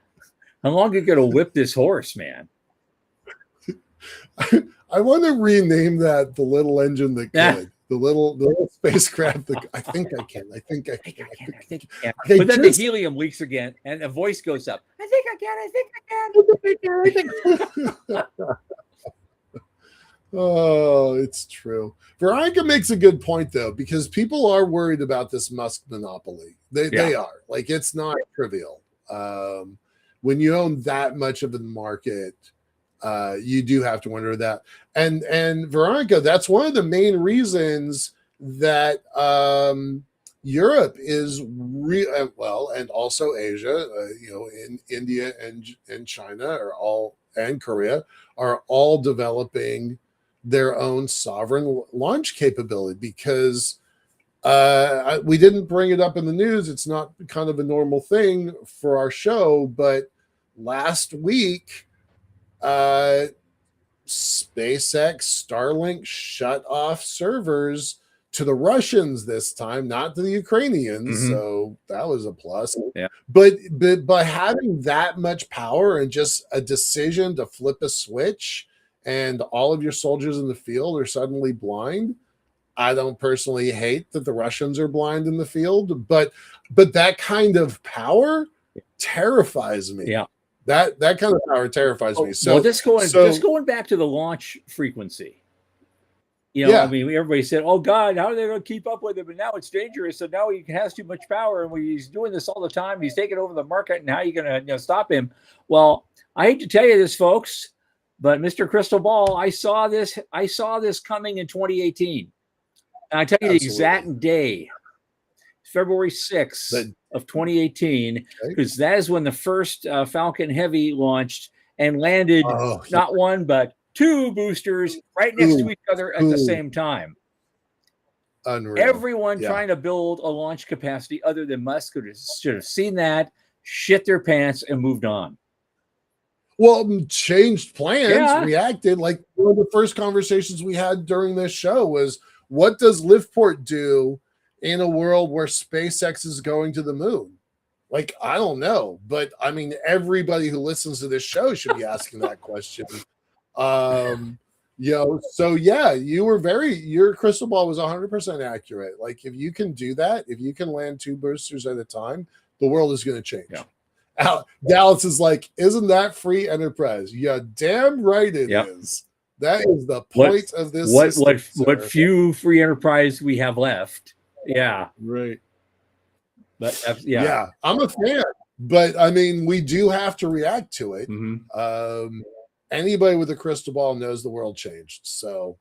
how long are you going to whip this horse, man? I want to rename that the little engine that could. The little spacecraft. I think I can. But then the helium leaks again, and a voice goes up. I think I can. Oh, it's true. Veronica makes a good point though, because people are worried about this Musk monopoly. They are, like, it's not trivial. When you own that much of the market, you do have to wonder that. And Veronica, that's one of the main reasons that Europe is well, and also Asia, in India and China are all, and Korea are all developing their own sovereign launch capability, because we didn't bring it up in the news. It's not kind of a normal thing for our show, but last week, SpaceX Starlink shut off servers to the Russians this time, not to the Ukrainians. Mhm. So that was a plus. Yeah. But by having that much power and just a decision to flip a switch, and all of your soldiers in the field are suddenly blind. I don't personally hate that the Russians are blind in the field, but that kind of power terrifies me. Yeah. That kind of power terrifies me. So, well, just going back to the launch frequency. I mean, everybody said, "Oh God, how are they going to keep up with him?" And now it's dangerous. So now he has too much power, and he's doing this all the time. He's taking over the market, and how are you going to stop him? Well, I hate to tell you this, folks, but Mr. Crystal Ball, I saw this coming in 2018. And I tell you the exact day, February 6th of 2018, because that is when the first Falcon Heavy launched and landed not one, but 2 boosters right next to each other at the same time. Unreal. Everyone trying to build a launch capacity other than Musk should have seen that, shit their pants, and moved on. Well, changed plans, reacted. Like, one of the first conversations we had during this show was, what does Liftport do in a world where SpaceX is going to the moon? Like, I don't know, but I mean, everybody who listens to this show should be asking that question. So yeah, your crystal ball was 100% accurate. Like, if you can do that, if you can land 2 boosters at a time, the world is going to change. Dallas is like, isn't that free enterprise? Yeah, damn right it is. That is the point of this. What few free enterprise we have left. Yeah. Right. But I'm a fan. But I mean, we do have to react to it. Mm-hmm. Anybody with a crystal ball knows the world changed. So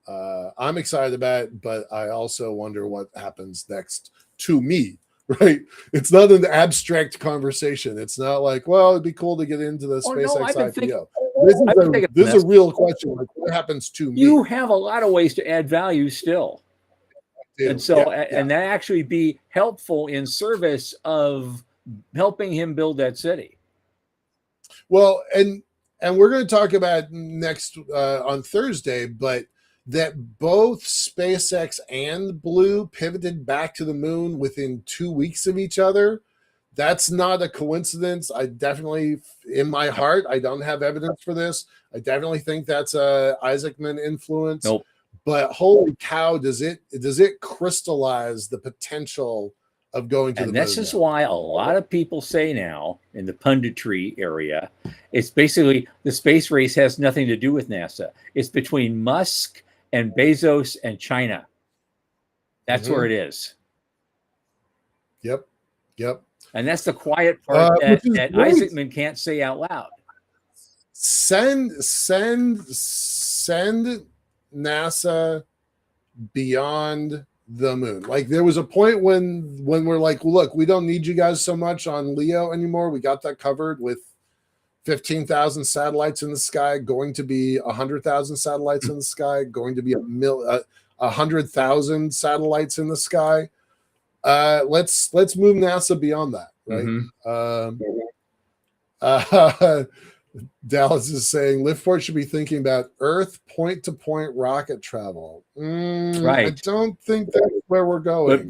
I'm excited about it, but I also wonder what happens next to me. Right? It's not an abstract conversation. It's not like, well, it'd be cool to get into the SpaceX IPO. This is a real question. Like, what happens to me? You have a lot of ways to add value still. And so, and that actually be helpful in service of helping him build that city. Well, and we're going to talk about next on Thursday, but that both SpaceX and Blue pivoted back to the moon within 2 weeks of each other. That's not a coincidence. I definitely, in my heart, I don't have evidence for this. I definitely think that's a Isaacman influence. Nope. But holy cow, does it crystallize the potential of going to the moon? And this is why a lot of people say now in the punditry area, it's basically the space race has nothing to do with NASA. It's between Musk and Bezos and China. That's where it is. Yep. And that's the quiet part that Isaacman can't say out loud. Send NASA beyond the moon. Like, there was a point when we're like, look, we don't need you guys so much on Leo anymore. We got that covered with 15,000 satellites in the sky, going to be 100,000 satellites in the sky, going to be 100,000 satellites in the sky. Let's move NASA beyond that, right? Dallas is saying Liftport should be thinking about Earth point-to-point rocket travel. Right. I don't think that's where we're going.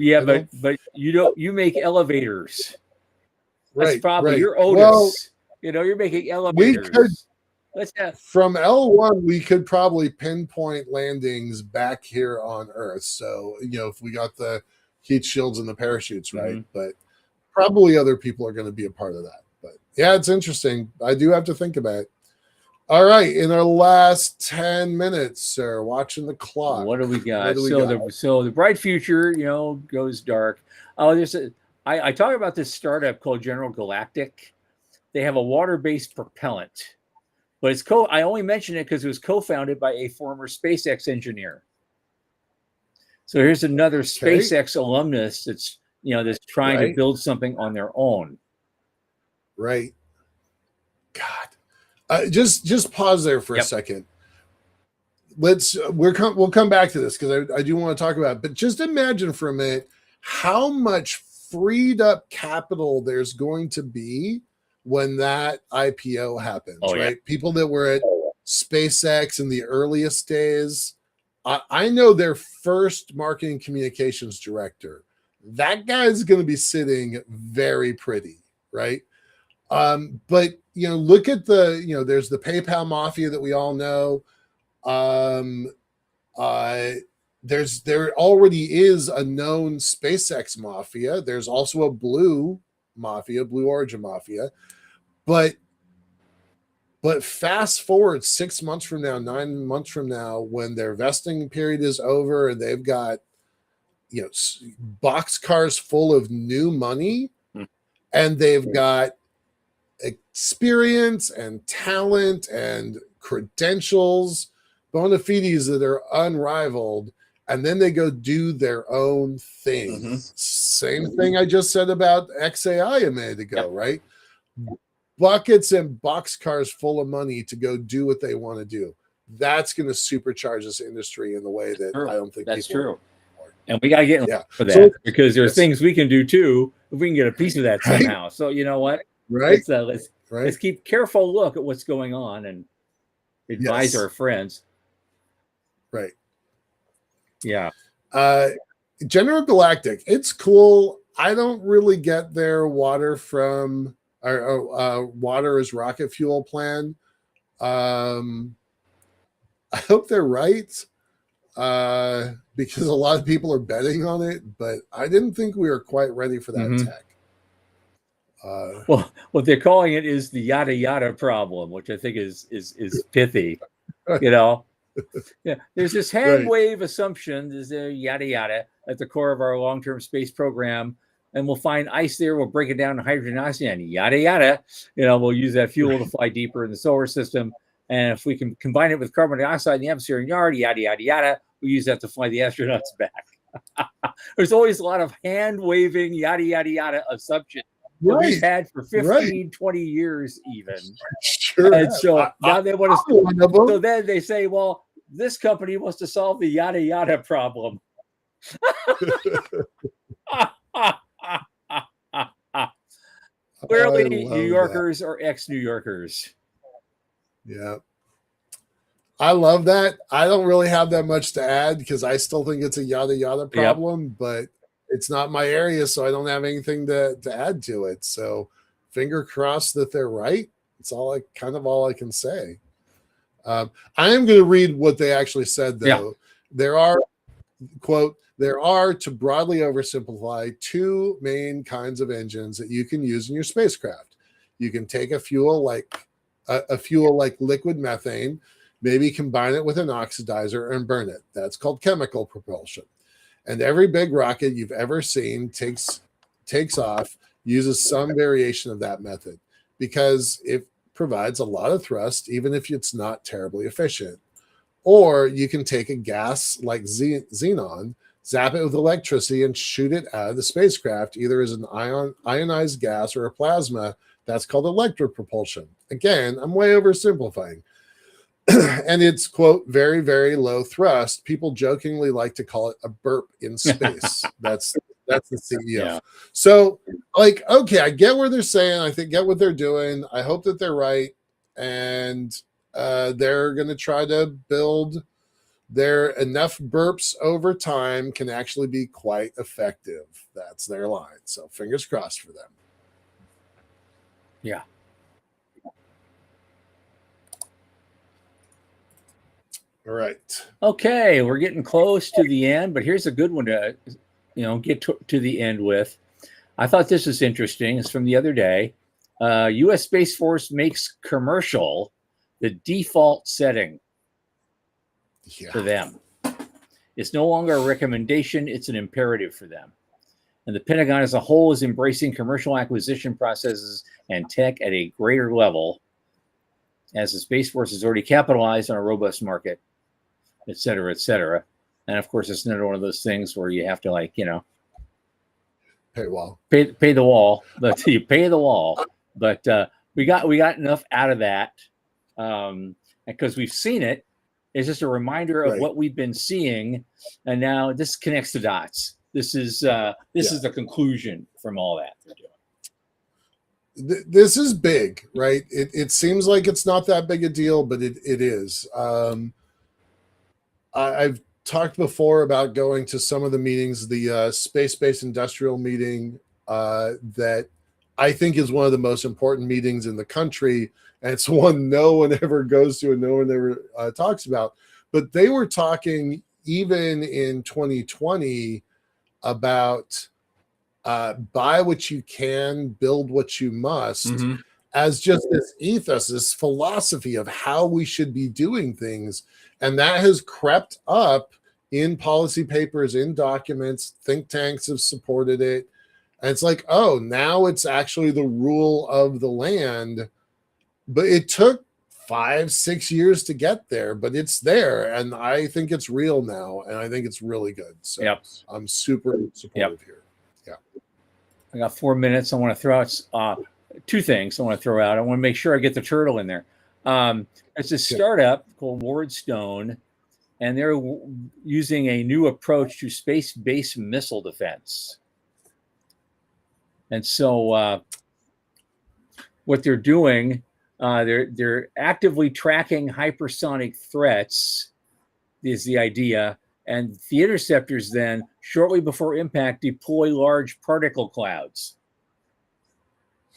But you make elevators. That's right, probably your Otis. Well, you're making elevators. From L1, we could probably pinpoint landings back here on Earth. So, if we got the heat shields and the parachutes, right? But probably other people are going to be a part of that. But yeah, it's interesting. I do have to think about it. All right, in our last 10 minutes, sir, watching the clock. What do we got? What do we so got? the bright future, goes dark. Oh, I talk about this startup called General Galactic. They have a water-based propellant, but I only mention it because it was co-founded by a former SpaceX engineer. So here's another SpaceX alumnus that's trying to build something on their own. Right. God. Just pause there for a second. We'll come back to this because I do want to talk about it, but just imagine for a minute how much freed up capital there's going to be when that IPO happens, right? People that were at SpaceX in the earliest days. I know their first marketing communications director. That guy's going to be sitting very pretty, right? But look at there's the PayPal mafia that we all know. There already is a known SpaceX mafia. There's also a Blue Origin mafia. But fast forward 6 months from now, 9 months from now, when their vesting period is over and they've got boxcars full of new money, and they've got experience and talent and credentials, bona fides that are unrivaled, and then they go do their own thing. Same thing I just said about XAI a minute ago, right? Buckets and boxcars full of money to go do what they want to do. That's going to supercharge this industry in the way that I don't think that's true. And we got to get for that because there's things we can do too if we can get a piece of that somehow. So you know what? Right. Let's keep careful look at what's going on and advise our friends. Right. Yeah. General Galactic. It's cool. I don't really get their water from water as rocket fuel plan. I hope they're right. Because a lot of people are betting on it, but I didn't think we were quite ready for that tech. Well, what they're calling it is the yada yada problem, which I think is pithy. There's this hand wave assumption. There's a yada yada at the core of our long-term space program, and we'll find ice there. We'll break it down to hydrogen and oxygen. Yada yada. We'll use that fuel to fly deeper in the solar system, and if we can combine it with carbon dioxide in the atmosphere and yada yada yada, we use that to fly the astronauts back. There's always a lot of hand waving yada yada yada assumptions. We've had for 15, 20 years even. Sure. And so now they want to. So then they say, well, this company wants to solve the yada yada problem. Clearly, New Yorkers are ex-New Yorkers. Yeah. I love that. I don't really have that much to add because I still think it's a yada yada problem, but it's not my area, so I don't have anything to add to it. So finger crossed that they're right. It's all I can say. I am going to read what they actually said, though. There are, quote, there are, to broadly oversimplify, two main kinds of engines that you can use in your spacecraft. You can take a fuel like liquid methane, maybe combine it with an oxidizer and burn it. That's called chemical propulsion. And every big rocket you've ever seen takes off uses some variation of that method because it provides a lot of thrust, even if it's not terribly efficient. Or you can take a gas like xenon, zap it with electricity, and shoot it out of the spacecraft, either as an ionized gas or a plasma. That's called electropropulsion. Again, I'm way oversimplifying. And it's, quote, very, very low thrust. People jokingly like to call it a burp in space. That's the CEO. Yeah. So, okay, I get what they're saying. I get what they're doing. I hope that they're right. And they're going to try to build enough burps over time can actually be quite effective. That's their line. So fingers crossed for them. Yeah. All right. Okay, we're getting close to the end, but here's a good one to, get to the end with. I thought this was interesting. It's from the other day. U.S. Space Force makes commercial the default setting Yeah. for them. It's no longer a recommendation, it's an imperative for them. And the Pentagon as a whole is embracing commercial acquisition processes and tech at a greater level, as the Space Force has already capitalized on a robust market, et cetera, et cetera. And of course, it's another one of those things where you have to, like, you know, pay the wall, but you pay the wall. But we got enough out of that because we've seen it. It's just a reminder of what we've been seeing, and now this connects the dots. This is the conclusion from all that they're doing. This is big, right? It seems like it's not that big a deal, but it is. I've talked before about going to some of the meetings, the space-based industrial meeting that I think is one of the most important meetings in the country, and it's one no one ever goes to and no one ever talks about. But they were talking even in 2020 about buy what you can, build what you must, as just this ethos, this philosophy of how we should be doing things. And that has crept up in policy papers, in documents. Think tanks have supported it. And it's like, oh, now it's actually the rule of the land. But it took 5-6 years to get there, but it's there. And I think it's real now. And I think it's really good. So I'm super supportive here. Yeah. I got 4 minutes. I want to throw out two things I want to throw out. I want to make sure I get the turtle in there. It's a startup called Wardstone, and they're using a new approach to space-based missile defense. And so what they're doing, they're actively tracking hypersonic threats is the idea. And the interceptors then, shortly before impact, deploy large particle clouds.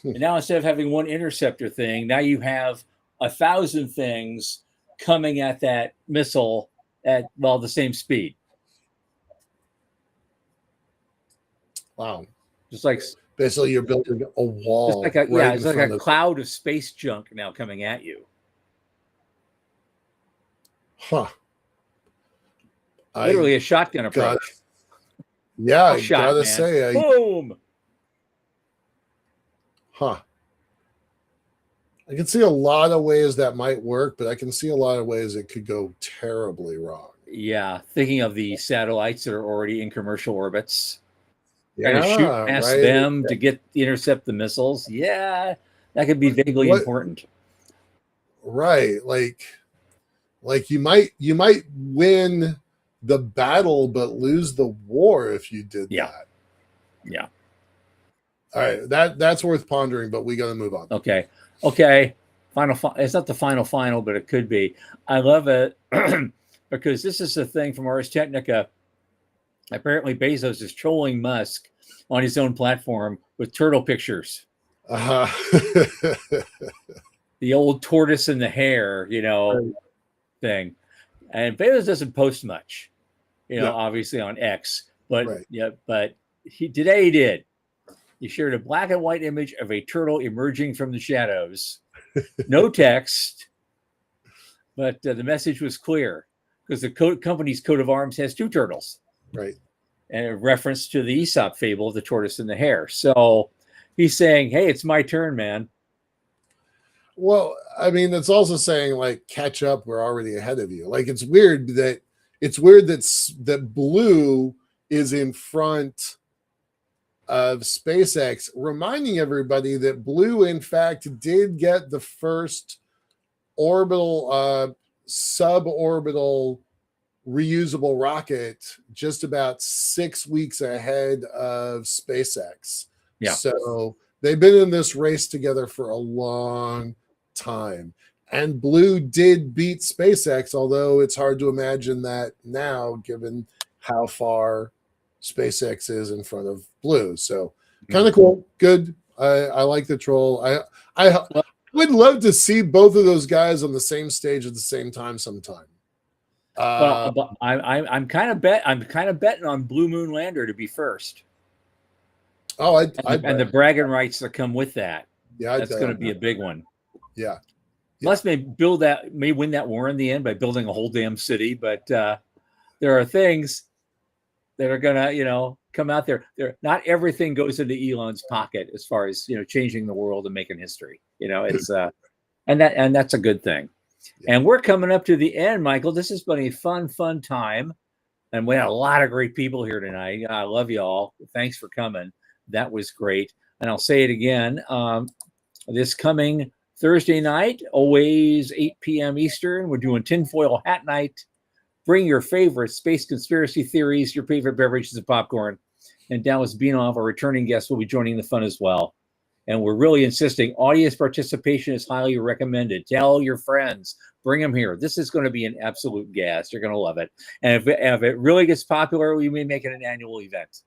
And now instead of having one interceptor thing, now you have 1,000 things coming at that missile at, well, the same speed. Wow. Just like basically you're building a wall. Just like it's like a cloud of space junk now coming at you. Huh. Literally a shotgun approach. Yeah, I gotta say. Boom. Huh. I can see a lot of ways that might work, but I can see a lot of ways it could go terribly wrong. Yeah, thinking of the satellites that are already in commercial orbits. Yeah, trying to shoot past them to intercept the missiles. Yeah, that could be vaguely important. Right. Like you might win the battle but lose the war if you did that. Yeah. All right, that's worth pondering, but we got to move on. Okay. Final. It's not the final, but it could be. I love it because this is a thing from Ars Technica. Apparently, Bezos is trolling Musk on his own platform with turtle pictures. The old tortoise and the hare, thing. And Bezos doesn't post much, obviously on X, but today he did. He shared a black and white image of a turtle emerging from the shadows. No text, but the message was clear because the company's coat of arms has two turtles. Right. And a reference to the Aesop fable, the tortoise and the hare. So he's saying, hey, it's my turn, man. Well, I mean, it's also saying, like, catch up, we're already ahead of you. Like, it's weird that Blue is in front of SpaceX, reminding everybody that Blue, in fact, did get the first orbital, suborbital reusable rocket just about 6 weeks ahead of SpaceX. Yeah. So they've been in this race together for a long time. And Blue did beat SpaceX, although it's hard to imagine that now, given how far SpaceX is in front of Blue. So kind of cool. Good. I like the troll. I would love to see both of those guys on the same stage at the same time sometime. But I'm kind of betting on Blue Moon Lander to be first. Oh, and the bragging rights that come with that. Yeah, that's going to be a big one. Yeah. Musk may win that war in the end by building a whole damn city, but there are things that are gonna, come out there. Not everything goes into Elon's pocket as far as changing the world and making history. It's and that's a good thing. Yeah. And we're coming up to the end, Michael. This has been a fun time, and we had a lot of great people here tonight. I love you all. Thanks for coming. That was great. And I'll say it again. This coming Thursday night, always 8 p.m. Eastern, we're doing tinfoil hat night. Bring your favorite space conspiracy theories, your favorite beverages and popcorn. And Dallas Beanoff, our returning guest, will be joining the fun as well. And we're really insisting audience participation is highly recommended. Tell your friends, bring them here. This is going to be an absolute gas. You're going to love it. And if it really gets popular, we may make it an annual event.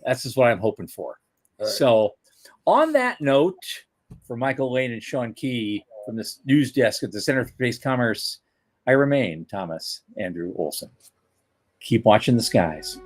That's just what I'm hoping for. Right. So on that note, for Michael Lane and Sean Key from the news desk at the Center for Space Commerce, I remain Thomas Andrew Olson. Keep watching the skies.